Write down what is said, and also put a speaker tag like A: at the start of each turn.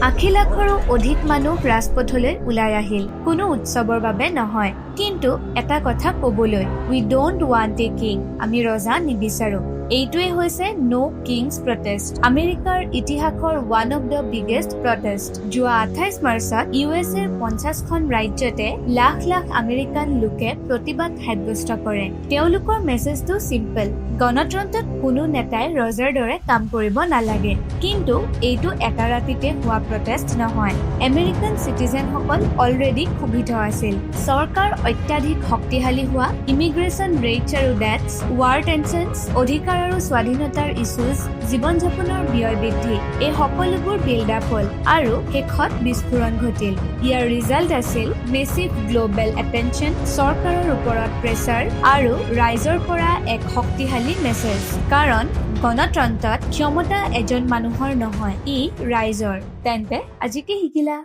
A: আশী লাখৰো অধিক মানুহ ৰাজপথলৈ ওলাই আহিল, কোনো উৎসৱৰ বাবে নহয়। কিন্তু এটা কথা ক'বলৈ, উই ডোন্ট ৱান্ট এ কিং, আমি ৰজা নিবিচাৰো। এইটোৱে হৈছে নো কিংছ প্ৰটেষ্ট, আমেৰিকাৰ ইতিহাসৰ one of the biggest protest. যোৱা 28 মাৰ্চত USA 50খন ৰাজ্যতে লাখ লাখ আমেৰিকান লোকে প্ৰতিবাদ সাব্যস্ত কৰে। তেওঁলোকৰ মেছেজটো চিম্পল, গণতন্ত্ৰত কোনো নেতাই ৰজাৰ দৰে কাম কৰিব নালাগে। কিন্তু এইটো এটা ৰাতিতে হোৱা প্ৰটেষ্ট নহয়। আমেৰিকান চিটিজেনসকল অলৰেডি ক্ষোভিত আছিল। চৰকাৰ অত্যাধিক শক্তিশালী হোৱা, ইমিগ্ৰেশ্যন ৰেটছ আৰু ডেথছ, ৱাৰ টেনশ্যনছ, অধিকাৰ আৰু স্বাধীনতাৰ ইছ্যুজ, জীৱন যাপনৰ ব্যয় বৃদ্ধি, এই সকলোবোৰ বিল্ড আপ হ'ল আৰু শেষত বিস্ফোৰণ ঘটিল। ইয়াৰ ৰিজাল্ট আছিল মেছিভ গ্ল'বেল এটেনশ্যন, চৰকাৰৰ ওপৰত প্ৰেছাৰ আৰু ৰাইজৰ পৰা এক শক্তিশালী মেছেজ। কাৰণ গণতন্ত্ৰত ক্ষমতা এজন মানুহৰ নহয়, ই ৰাইজৰ। তেন্তে আজি কি শিকিলা?